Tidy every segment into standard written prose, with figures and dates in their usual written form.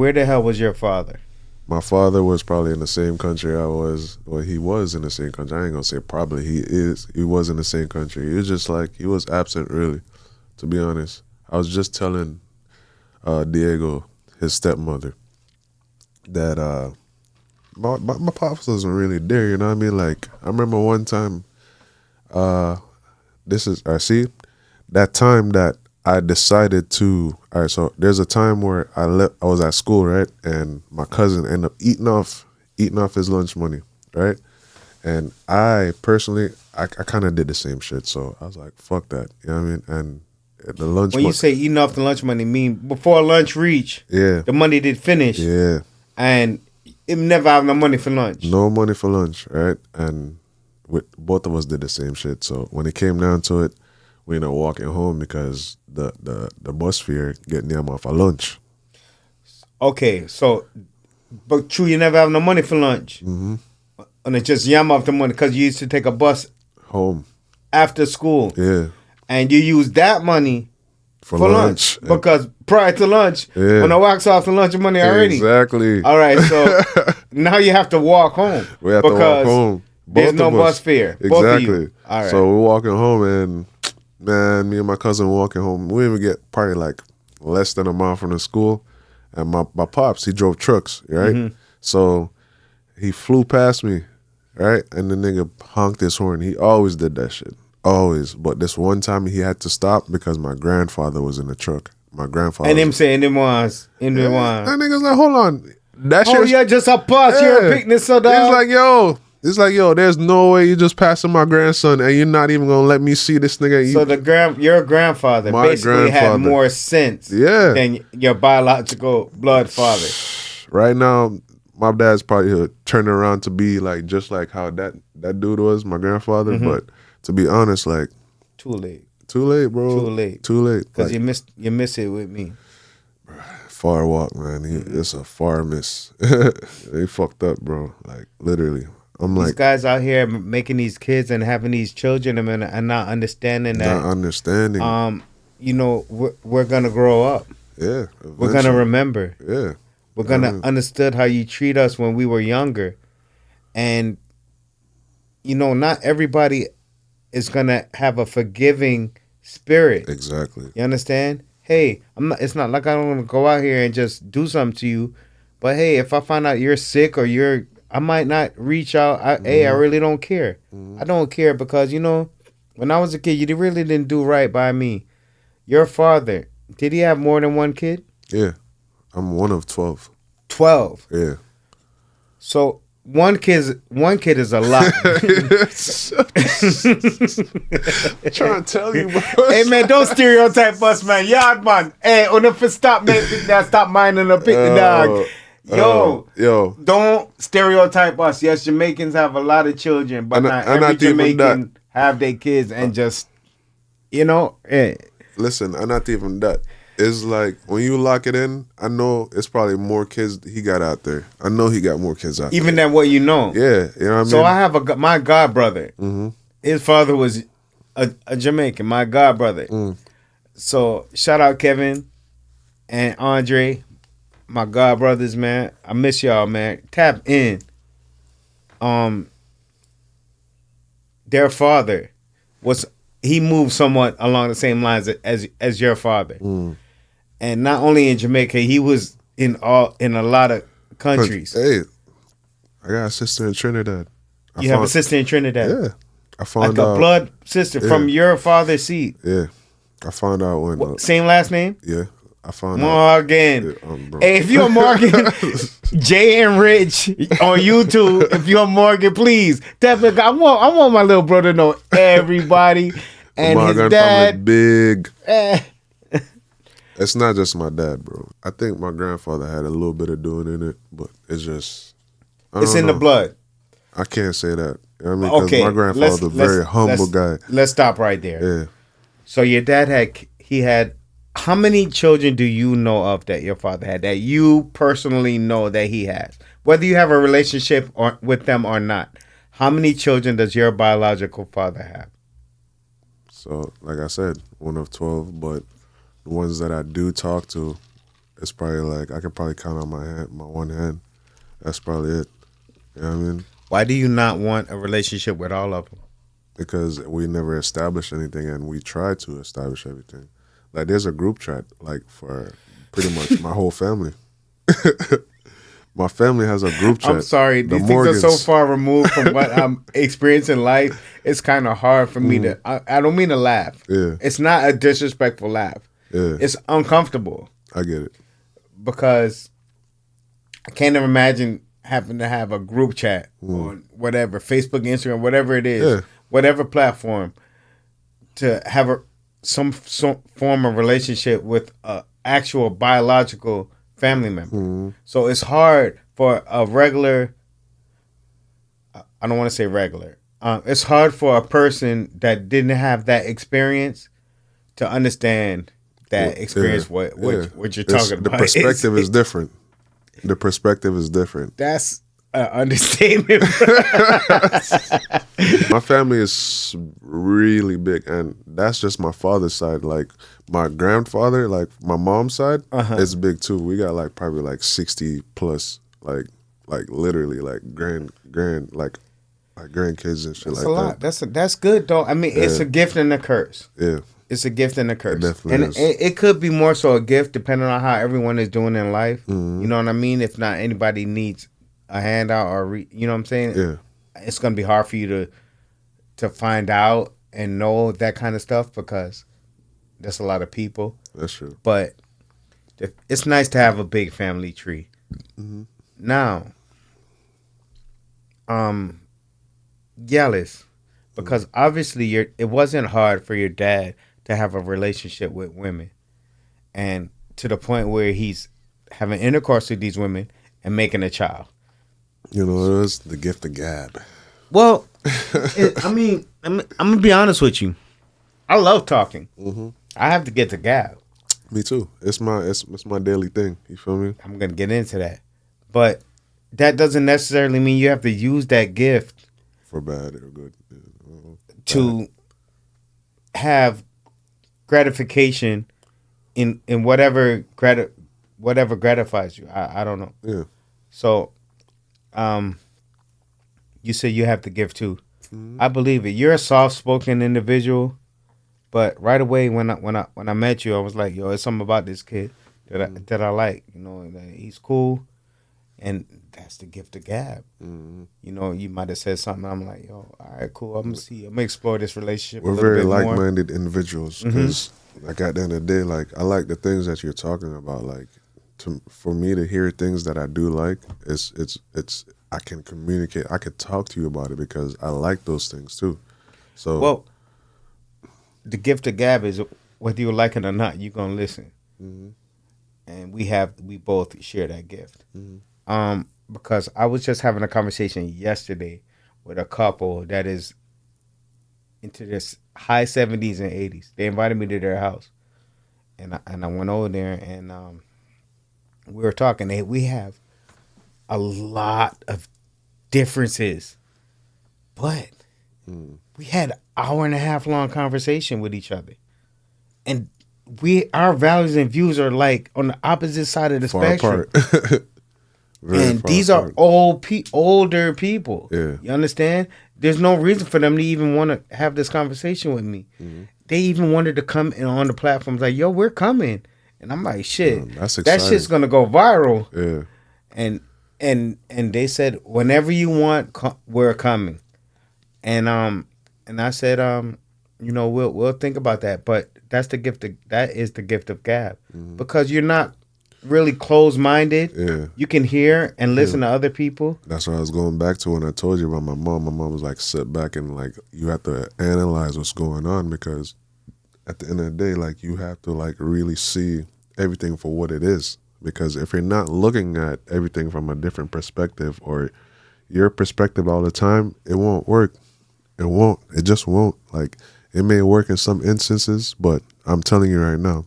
where the hell was your father? My father was probably in the same country I was. Well, he was in the same country. I ain't gonna say probably. He is. He was in the same country. He was just like he was absent, really. To be honest, I was just telling Diego, his stepmother, that my pops wasn't really there. You know what I mean? Like I remember one time. This is I see that time that I decided to. All right, so there's a time where I was at school, right, and my cousin ended up eating off his lunch money, right, and I personally, I kind of did the same shit. So I was like, fuck that, you know what I mean? And the lunch. When you say eating off the lunch money, mean before lunch reach, yeah, the money did finish, yeah, and it never have no money for lunch. No money for lunch, right, and both of us did the same shit. So when it came down to it, we ended up walking home because the bus fare getting them off our lunch. Okay, so, but true, you never have no money for lunch. Mm-hmm. And it's just yam off the money because you used to take a bus home after school. Yeah. And you use that money for lunch. Because prior to lunch, yeah. when I walks off the lunch money already. Exactly. All right, so now you have to walk home. We have to walk home. There's no bus fare. Exactly. All right. So we're walking home and, man, me and my cousin walking home. We didn't even get probably like less than a mile from the school. And my pops, he drove trucks, right? Mm-hmm. So he flew past me, right? And the nigga honked his horn. He always did that shit. Always. But this one time he had to stop because my grandfather was in the truck. My grandfather. And him saying, them ones. That nigga's like, hold on. That's yeah, just a bus. Yeah. You're a picnic, so dog. It's like, yo, there's no way you just passing my grandson and you're not even gonna let me see this nigga. So your grandfather basically had more sense than your biological blood father. Right now, my dad's probably turning around to be like just like how that dude was, my grandfather. Mm-hmm. But to be honest, like too late, bro, too late. Because like, you miss it with me. Far walk, man. It's a far miss. They fucked up, bro. Like literally. These guys out here making these kids and having these children and not understanding that. Not understanding. You know, we're gonna grow up. Yeah. Eventually. We're gonna remember. Yeah. We're gonna understood how you treat us when we were younger, and you know, not everybody is gonna have a forgiving spirit. Exactly. You understand? Hey, it's not like I don't want to go out here and just do something to you, but hey, if I find out you're sick or I might not reach out. Hey, I really don't care. Mm-hmm. I don't care because, you know, when I was a kid, you really didn't do right by me. Your father, did he have more than one kid? Yeah. I'm one of 12. 12? Yeah. So one kid is a lot. Trying to tell you, bro. Hey, man, don't stereotype us, man. Yard, man. Hey, stop minding the pick the dog. Yo, don't stereotype us. Yes, Jamaicans have a lot of children, but not every Jamaican have their kids and just, you know. Listen, I'm not even that. It's like when you lock it in, I know it's probably more kids he got out there. I know he got more kids out there. Even than what you know. Yeah, you know what I mean? So I have my god brother. Mm-hmm. His father was a Jamaican, my god brother. Mm. So shout out Kevin and Andre. My god brothers, man. I miss y'all, man. Tap in. Their father he moved somewhat along the same lines as your father. Mm. And not only in Jamaica, he was in a lot of countries. Hey, I got a sister in Trinidad. You have a sister in Trinidad? Yeah. I found out. Like a blood sister from your father's seed? Yeah. I found out when. Same last name? Yeah. I found Morgan. out. Morgan. Hey, if you're Morgan, Jay and Rich on YouTube, if you're Morgan, please. Definitely, I want my little brother to know everybody and his dad. Big. It's not just my dad, bro. I think my grandfather had a little bit of doing in it, but it's just. It's in the blood. I can't say that. You know what I mean? Because my grandfather was a very humble guy. Let's stop right there. Yeah. So your dad had. How many children do you know of that your father had that you personally know that he has? Whether you have a relationship with them or not, how many children does your biological father have? So, like I said, one of 12, but the ones that I do talk to it's probably like I could probably count on my one hand. That's probably it. You know what I mean? Why do you not want a relationship with all of them? Because we never established anything, and we tried to establish everything. Like there's a group chat like for pretty much my whole family. My family has a group chat. I'm sorry, The these things are so Morgans. far removed from what I'm experiencing in life. It's kind of hard for me to. I don't mean to laugh. Yeah, It's not a disrespectful laugh. yeah, It's uncomfortable I get it. because I can't even imagine having to have a group chat on whatever Facebook, Instagram, whatever it is, Yeah. whatever platform, to have some form of relationship with a actual biological family member. So it's hard for a regular. I don't want to say regular. It's hard for a person that didn't have that experience to understand that experience. Yeah, What you're It's- talking the about. perspective is different. The perspective is different. That's an understatement. My family is really big, and that's just my father's side. Like my grandfather, like my mom's side, is big too. We got like probably like 60 plus, like literally like grand like grandkids and shit That's like a lot. that. That's good though. I mean, it's a gift and a curse. Yeah, It's a gift and a curse. definitely And is. it could be more so a gift depending on how everyone is doing in life. You know what I mean? If not anybody needs a handout or you know what I'm saying? yeah, It's going to be hard for you to find out and know that kind of stuff because there's a lot of people. that's true. But it's nice to have a big family tree. Now, jealous because obviously it wasn't hard for your dad to have a relationship with women and to the point where he's having intercourse with these women and making a child. You know, it is the gift of gab. Well, I mean, I'm gonna be honest with you. I love talking. I have to get to gab. Me too. It's my daily thing. You feel me? I'm gonna get into that, but that doesn't necessarily mean you have to use that gift For bad or good. to have gratification in whatever whatever gratifies you. I don't know. Yeah. So, you say you have to give too. I believe it. You're a soft-spoken individual, but right away when I met you, I was like, yo, there's something about this kid that I like. You know, that he's cool, and that's the gift of gab. You know, you might have said something. I'm like, yo, all right, cool. I'm gonna explore this relationship. We're a little very bit more. like-minded individuals because, like, at the end of the day, like, I like the things that you're talking about. Like, for me to hear things that I do like, it's I can communicate. I could talk to you about it because I like those things too. So, Well, the gift of gab is whether you like it or not, you're gonna listen, and we both share that gift. Because I was just having a conversation yesterday with a couple that is into this high 70s and 80s. They invited me to their house, and I went over there and we were talking. We have a lot of differences, but we had an hour and a half long conversation with each other, and our values and views are like on the opposite side of the far spectrum. apart. Very And far these apart. are older people. Yeah. You understand? There's no reason for them to even want to have this conversation with me. They even wanted to come in on the platforms like, yo, we're coming. And I'm like, shit, that's that exciting. shit's gonna go viral. Yeah. And they said, whenever you want, we're coming. And I said, you know, we'll think about that. But that is the gift of gab. Because you're not really closed-minded. Yeah. You can hear and listen to other people. That's what I was going back to when I told you about my mom. My mom was like, sit back and like you have to analyze what's going on because at the end of the day, like you have to like really see everything for what it is. Because if you're not looking at everything from a different perspective or your perspective all the time, it won't work. It won't. It just won't. Like it may work in some instances, but I'm telling you right now,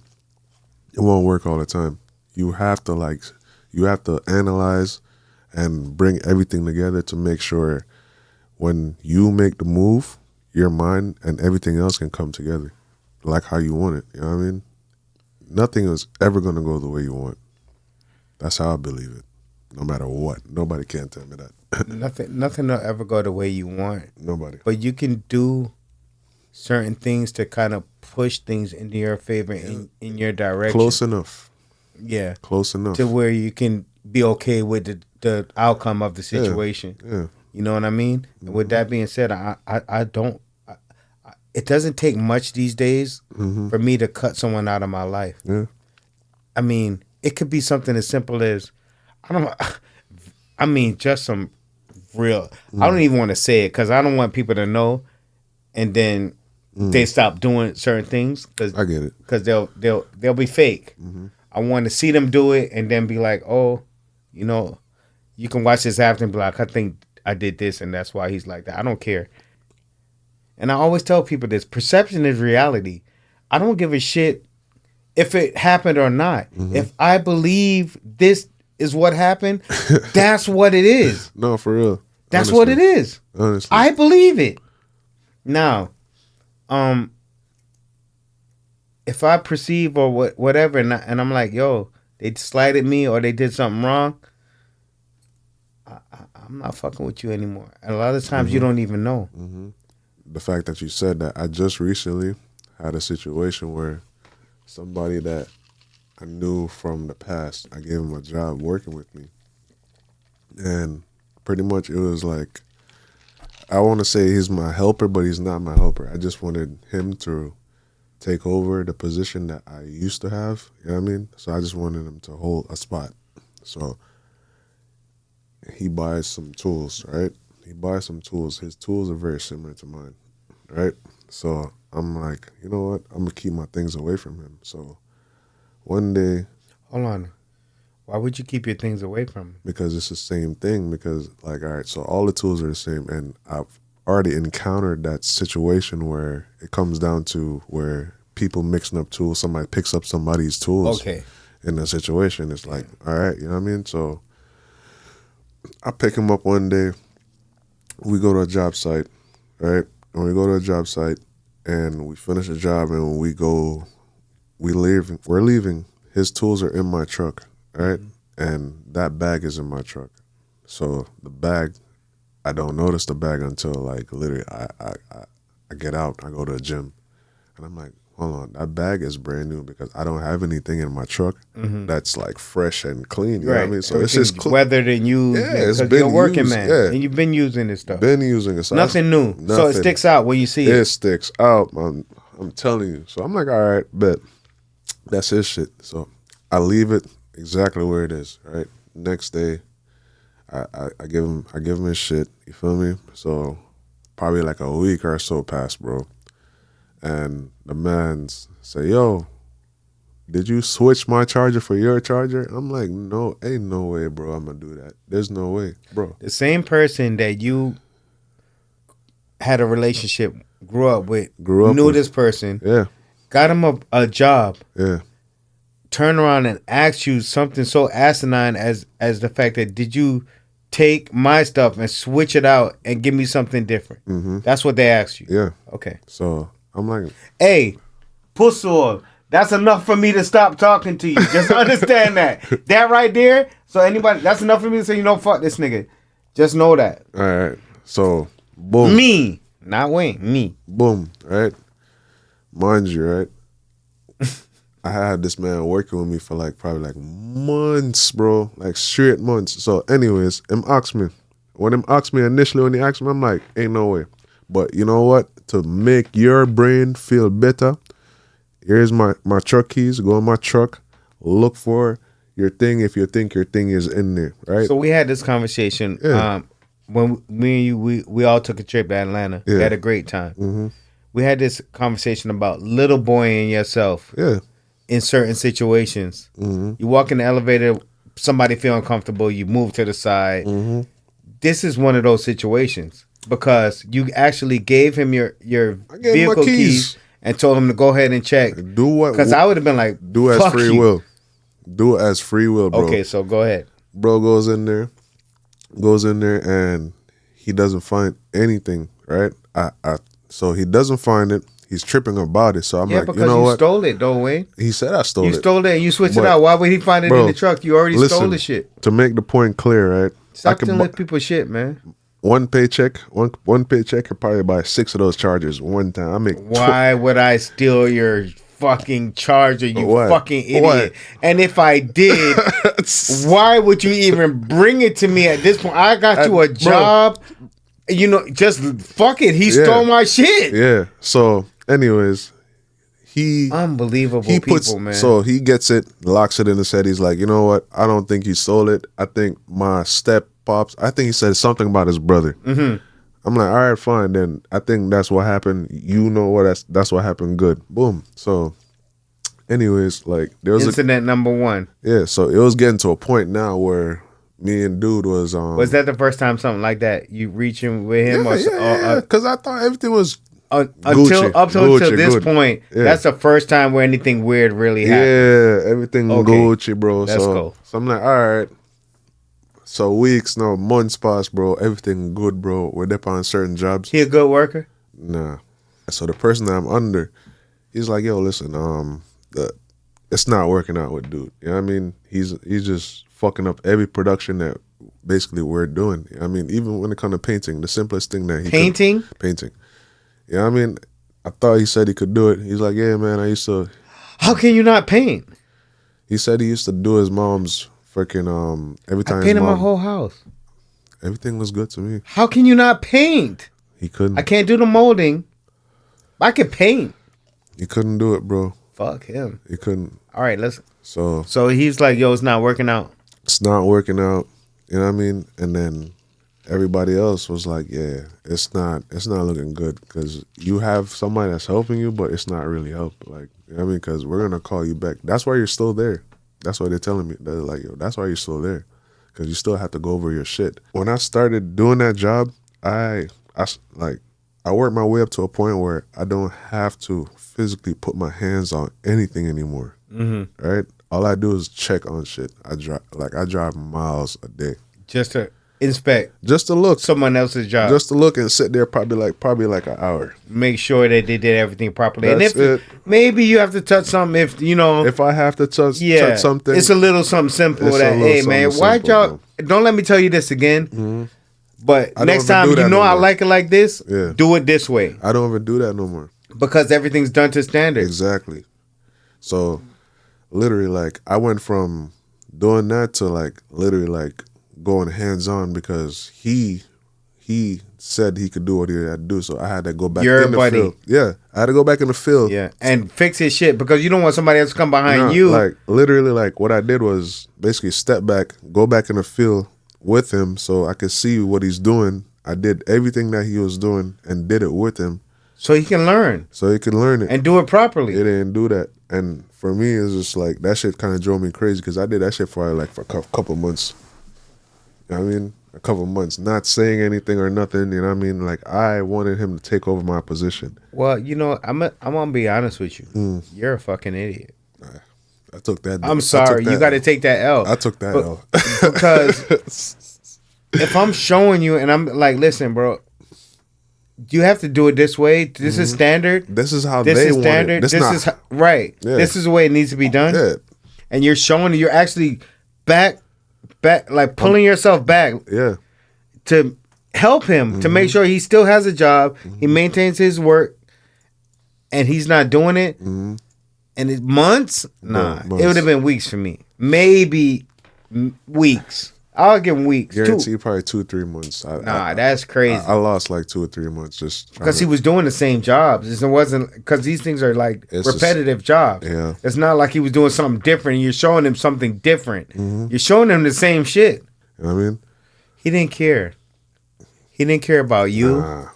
it won't work all the time. You have to analyze and bring everything together to make sure when you make the move, your mind and everything else can come together like how you want it. You know what I mean? Nothing is ever going to go the way you want. That's how I believe it. No matter what, nobody can tell me that. Nothing will ever go the way you want, Nobody. but you can do certain things to kind of push things into your favor Yeah. in your direction. Close enough. Yeah, Close enough. to where you can be okay with the outcome of the Yeah. situation. Yeah. You know what I mean? And with that being said, I don't. It doesn't take much these days Mm-hmm. for me to cut someone out of my life. Yeah. I mean, it could be something as simple as I don't. I mean, just some real. I don't even want to say it because I don't want people to know, and then they stop doing certain things I get it. because they'll be fake. Mm-hmm. I want to see them do it and then be like, oh, you know, you can watch this after and be like, I think I did this and that's why he's like that. I don't care. And I always tell people this: perception is reality. I don't give a shit if it happened or not. Mm-hmm. If I believe this is what happened, that's what it is. No, for real. That's Honestly. what it is. Honestly. I believe it. Now, if I perceive or whatever, and I'm like, yo, they slighted me or they did something wrong, I'm not fucking with you anymore. And a lot of times you don't even know. Mm-hmm. The fact that you said that, I just recently had a situation where somebody that I knew from the past, I gave him a job working with me. And pretty much it was like, I want to say he's my helper, but he's not my helper. I just wanted him to take over the position that I used to have. You know what I mean? So I just wanted him to hold a spot. So he buys some tools, right? He buys some tools. His tools are very similar to mine, right? So I'm like, you know what? I'm going to keep my things away from him. So one day, Hold on. Why would you keep your things away from him? because it's the same thing, because like, all right, so all the tools are the same, and I've already encountered that situation where it comes down to where people mixing up tools, somebody picks up somebody's tools Okay. in a situation. It's like, all right, you know what I mean? So I pick him up one day, we go to a job site, right? When we go to a job site and we finish a job and we're leaving, his tools are in my truck, right? And that bag is in my truck. So the bag, I don't notice the bag until like literally I get out, I go to the gym, and I'm like, hold on, that bag is brand new because I don't have anything in my truck that's like fresh and clean. You know what I mean? So it's just weathered and used. Yeah, it's because been you're a working used, man, yeah. and you've been using this stuff. Been using it. So Nothing new. So it nothing. sticks out when you see It it. sticks out. I'm telling you. So I'm like, all right, bet. That's his shit. So I leave it exactly where it is. Right. Next day, I give him his shit. You feel me? So probably like a week or so passed, bro. And the man's say, yo, did you switch my charger for your charger? I'm like, no, ain't no way, bro. I'm gonna do that. There's no way, bro. The same person that you had a relationship, grew up with, knew this person, Yeah, got him a job, yeah. turn around and ask you something so asinine as the fact that did you take my stuff and switch it out and give me something different? Mm-hmm. That's what they asked you. Yeah. Okay. So I'm like, Hey, pussy oil. That's enough for me to stop talking to you. Just understand that. That right there. So anybody, that's enough for me to say, you know, fuck this nigga. Just know that. all right. So boom. Me, not Wayne. Me. Boom. Right. Mind you, right. I had this man working with me for like probably like months, bro. Like straight months. So anyways, him asked me. When him asked me initially, when he asked me, I'm like, ain't no way. But you know what? To make your brain feel better, here's my truck keys. Go in my truck. Look for your thing if you think your thing is in there, right? So we had this conversation when me and you, we all took a trip to Atlanta. We had a great time. Mm-hmm. We had this conversation about little boy and yourself in certain situations. Mm-hmm. You walk in the elevator, somebody feel uncomfortable, you move to the side. Mm-hmm. This is one of those situations because you actually gave him your vehicle keys and told him to go ahead and check. Do what? Because I would have been like, do as fuck free you. will. Do it as free will, bro. Okay, so go ahead. Bro goes in there, and he doesn't find anything, right? So he doesn't find it. he's tripping about it. So I'm Yeah, like, because you know what? stole it, though, Wayne. He said I stole You it. stole it and you switched it But, out. Why would he find it in bro, the truck? You already stole listen, the shit. to make the point clear, right? Stop stealing people shit, man. One paycheck could probably buy 6 of those chargers one time. I make. Why would I steal your fucking charger, you What? fucking idiot? What? And if I did, why would you even bring it to me at this point? I got you a job. You know, just fuck it. He stole my shit. Yeah. So, anyways, unbelievable he puts, people, man. So he gets it, locks it in his head. He's like, you know what? I don't think he stole it. I think my step pops. I think he said something about his brother. Mm-hmm. I'm like, all right, fine. Then I think that's what happened. You know what? That's what happened. Good. Boom. So, anyways, like there was incident number 1. Yeah. So it was getting to a point now where me and dude was. Was that the first time something like that you reaching with him? Yeah. Because I thought everything was. Until this point, yeah. That's the first time where anything weird really happened. Yeah, everything Gucci, bro. That's cool. So I'm like, all right. So weeks, no, months pass, bro. Everything good, bro. We're there on certain jobs. He a good worker? Nah. So the person that I'm under, he's like, yo, listen, it's not working out with dude. You know what I mean? He's just fucking up every production that basically we're doing. I mean, even when it comes to painting, the simplest thing that he painting. You know what I mean? I thought he said he could do it. He's like, yeah, man, I used to. How can you not paint? He said he used to do his mom's freaking every time. I painted my whole house. Everything was good to me. How can you not paint? He couldn't. I can't do the molding. I can paint. He couldn't do it, bro. Fuck him. He couldn't. All right, listen. So he's like, yo, it's not working out. It's not working out. You know what I mean? And then everybody else was like, yeah, it's not looking good because you have somebody that's helping you, but it's not really help. Like, you know what I mean? Because we're gonna call you back. That's why you're still there. That's why they're telling me. They're like, yo, that's why you're still there, because you still have to go over your shit. When I started doing that job, I worked my way up to a point where I don't have to physically put my hands on anything anymore. Mm-hmm. Right? All I do is check on shit. I drive miles a day just to inspect, just to look someone else's job, just to look and sit there probably like an hour, make sure that they did everything properly. That's and if maybe you have to touch something, if I have to touch something, it's a little something simple that, hey man, why y'all don't let me tell you this again. Mm-hmm. But next time I like it like this, do it this way. I don't even do that no more because everything's done to standard. Exactly. So literally, like, I went from doing that to like literally like going hands on because he said he could do what he had to do, so I had to go back in the field. Yeah, I had to go back in the field. Yeah, and fix his shit because you don't want somebody else to come behind you. Like literally, like what I did was basically step back, go back in the field with him, so I could see what he's doing. I did everything that he was doing and did it with him, so he can learn. So he can learn it and do it properly. It didn't do that, and for me, it's just like that shit kind of drove me crazy because I did that shit for a couple months. You know what I mean? A couple months, not saying anything or nothing. You know what I mean? Like, I wanted him to take over my position. Well, I'm gonna be honest with you. You're a fucking idiot. I took that. I'm sorry. You got to take that L. I took that L because if I'm showing you and I'm like, listen, bro, you have to do it this way. This is standard. This is how this they is standard. Want it. This is how, right. Yeah. This is the way it needs to be done. Yeah. And you're showing you're actually back, like pulling yourself back. Yeah. To help him to make sure he still has a job. He maintains his work, and he's not doing it. And it's months. Nah, months. It would have been weeks for me. Maybe weeks. I'll give him weeks. Guarantee probably 2-3 months. That's crazy. I lost like 2 or 3 months just because he was doing the same jobs. It wasn't because these things are like repetitive jobs. Yeah, it's not like he was doing something different. You're showing him something different. You're showing him the same shit. You know what I mean? He didn't care. He didn't care about you. Nah.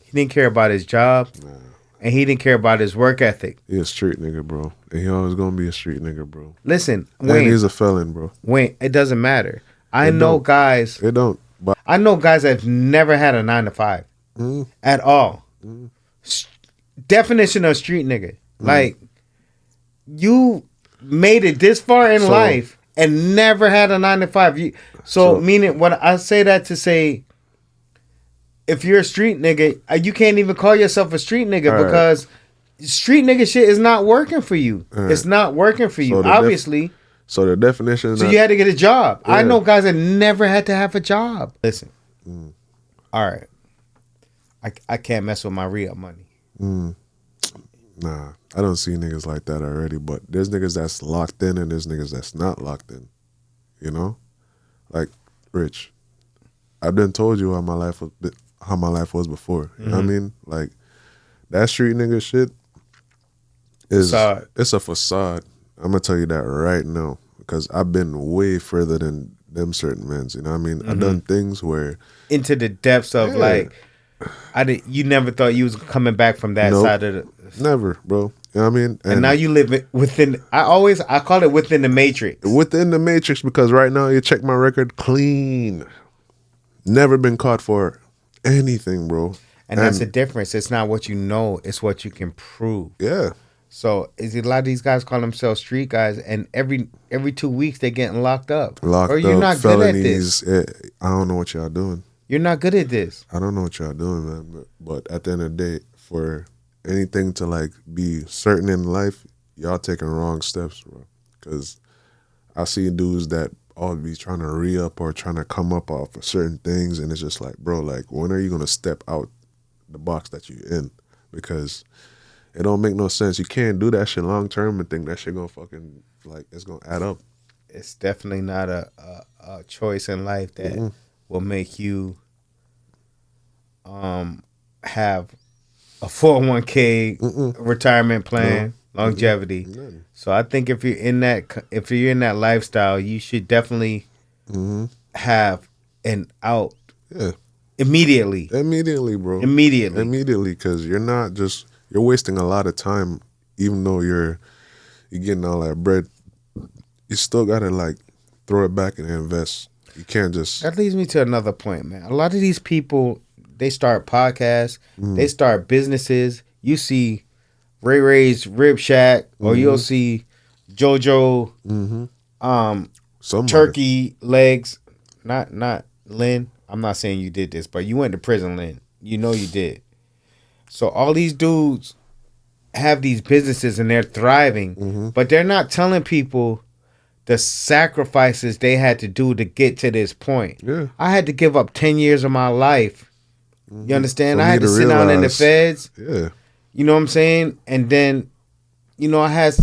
He didn't care about his job. Nah. And he didn't care about his work ethic. He a street nigga, bro. And he always gonna be a street nigga, bro. Listen, Wayne. And he's a felon, bro. Wayne, it doesn't matter. I know guys. It don't. But I know guys that've never had a 9-to-5 at all. Definition of street nigga. Like, you made it this far in life and never had a 9-to-5. So meaning, what I say that to say, if you're a street nigga, you can't even call yourself a street nigga because street nigga shit is not working for you. It's not working for you, obviously. So the definition is So you had to get a job. Yeah. I know guys that never had to have a job. Listen. All right. I can't mess with my re-up money. Nah, I don't see niggas like that already, but there's niggas that's locked in and there's niggas that's not locked in. You know? Like, Rich, I've been told you how my life was before. You know what I mean? Like, that street nigga shit is it's a facade. I'm gonna tell you that right now. Because I've been way further than them certain men. You know what I mean? I've done things where into the depths of like you never thought you was coming back from that side of the never, bro. You know what I mean? And now you live within I call it within the matrix. Within the matrix, because right now you check my record clean. Never been caught for anything, bro. And that's the difference. It's not what you know, it's what you can prove. Yeah. So a lot of these guys call themselves street guys, and every 2 weeks they're getting locked up. Or you're not felonies. good at this. I don't know what y'all doing. You're not good at this. I don't know what y'all doing, man. But at the end of the day, for anything to like be certain in life, y'all taking wrong steps, bro. Because I see dudes that all be trying to re-up or trying to come up off of certain things, and it's just like, bro, like, when are you gonna step out the box that you in? Because it don't make no sense. You can't do that shit long term and think that shit gonna fucking, like, it's gonna add up. It's definitely not a choice in life that will make you have a 401k retirement plan, longevity. So I think if you're in that lifestyle, you should definitely have an out. Yeah. Immediately, bro. Immediately, because you're wasting a lot of time, even though you're getting all that bread. You still gotta like throw it back and invest. You can't just. That leads me to another point, man. A lot of these people, they start podcasts, they start businesses. You see Ray Ray's Rib Shack, or you'll see JoJo, Turkey Legs. Not Lynn. I'm not saying you did this, but you went to prison, Lynn. You know you did. So all these dudes have these businesses and they're thriving, but they're not telling people the sacrifices they had to do to get to this point. Yeah. I had to give up 10 years of my life. You understand? I had to sit down in the feds. Yeah. You know what I'm saying? And then, you know, I had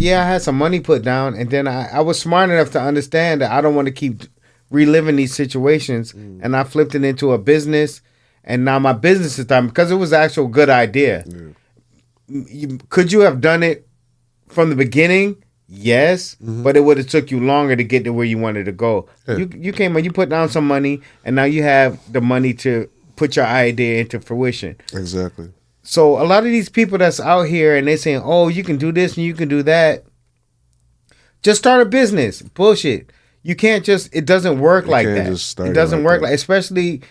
some money put down, and then I was smart enough to understand that I don't want to keep reliving these situations, and I flipped it into a business, and now my business is done because it was an actual good idea. Could you have done it from the beginning? Yes, but it would have took you longer to get to where you wanted to go. You came and you put down some money, and now you have the money to put your idea into fruition. Exactly. So a lot of these people that's out here and they're saying, "Oh, you can do this and you can do that." Just start a business. Bullshit. You can't just. It doesn't work like that. It doesn't work like, especially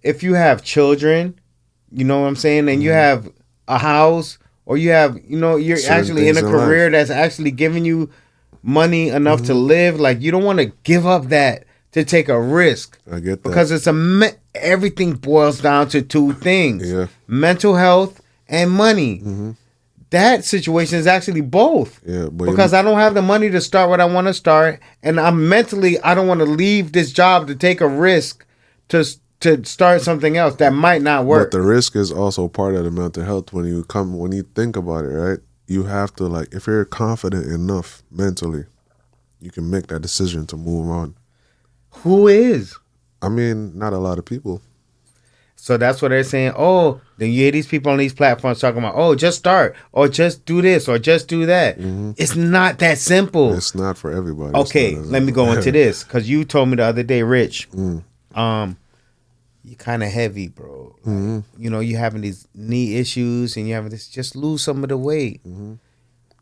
if you have children. You know what I'm saying, and you have a house. Or you have, you know, you're actually in a career that's actually giving you money enough to live. Like, you don't want to give up that to take a risk. I get that. Because everything boils down to two things. Yeah. Mental health and money. That situation is actually both. Yeah, because I don't have the money to start what I want to start. And I don't want to leave this job to take a risk to start something else that might not work. But the risk is also part of the mental health when you think about it, right? You have to, like, if you're confident enough mentally, you can make that decision to move on. Who is? I mean, not a lot of people. So that's what they're saying. Oh, then you hear these people on these platforms talking about, oh, just start, or just do this, or just do that. It's not that simple. It's not for everybody. Okay, let me go into this, because you told me the other day, Rich, you're kind of heavy, bro. Like, you know, you're having these knee issues, and you having this. Just lose some of the weight. I'm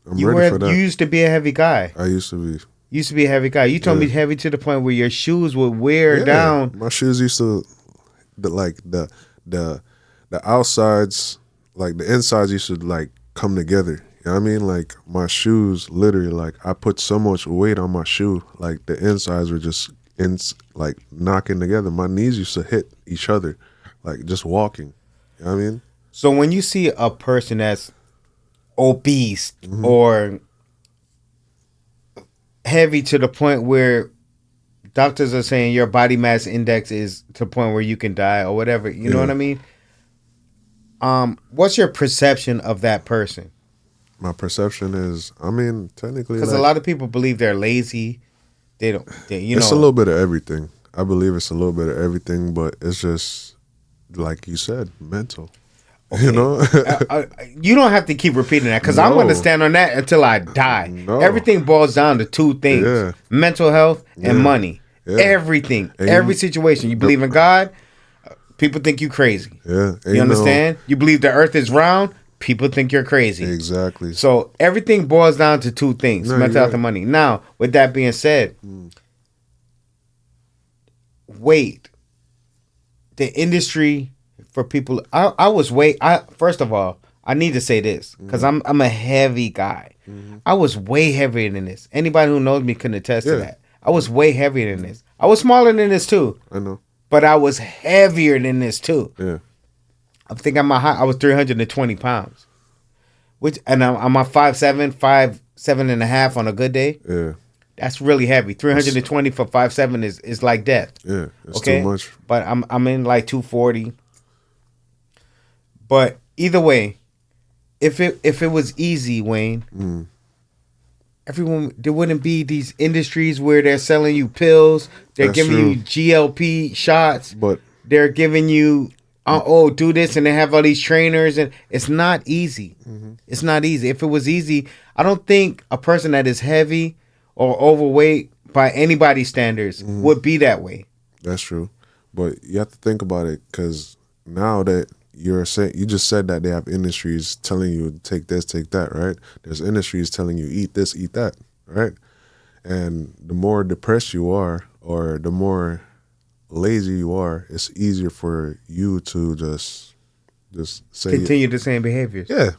ready for that. You used to be a heavy guy. I used to be. You used to be a heavy guy. You told me heavy to the point where your shoes would wear down. My shoes used to, the outsides, like the insides used to like come together. You know what I mean? Like my shoes, literally, like I put so much weight on my shoe, like the insides were just like knocking together. My knees used to hit each other, like just walking. You know what I mean? So when you see a person that's obese Mhm. or heavy to the point where doctors are saying your body mass index is to the point where you can die or whatever. You know Yeah. what I mean? What's your perception of that person? My perception is, I mean, technically, Because a like, lot of people believe they're lazy. They don't. You it's a know. little bit of everything. I believe it's a little bit of everything, but it's just like you said, mental. You Okay. know? You don't have to keep repeating that because I'm going to No, stand on that until I die. no. Everything boils down to two things: Yeah, mental health and yeah, money. yeah. Everything, And every situation. You the, believe in God, people think you crazy. yeah, and You understand? You believe the earth is round, people think you're crazy. exactly. So everything boils down to two things: No, mental you're health right. and money. Now, with that being said, Mm, weight, the industry for people. I was way. I first of all, I need to say this because mm, I'm a heavy guy. mm. I was way heavier than this. Anybody who knows me can attest to Yeah, that. I was way heavier than this. I was smaller than this too, I know. but I was heavier than this too. Yeah, I think I'm my height. I was 320 pounds, which and I'm a 5'7", 5'7.5" on a good day. yeah, That's really heavy. it's 320 for 5'7" is like death. yeah, it's too Okay, much. but I'm in like 240. But either way, if it was easy, Wayne, Mm, everyone there wouldn't be these industries where they're selling you pills, they're that's giving you true. GLP shots, But they're giving you do this, and they have all these trainers, and it's not easy. mhm, It's not easy. If it was easy, I don't think a person that is heavy or overweight by anybody's standards mhm, would be that way. that's true. But you have to think about it because now that you're saying, you just said that they have industries telling you take this, take that, right? There's industries telling you eat this, eat that, right? And the more depressed you are, or the more lazy you are, it's easier for you to just say, Continue the same behaviors. yeah,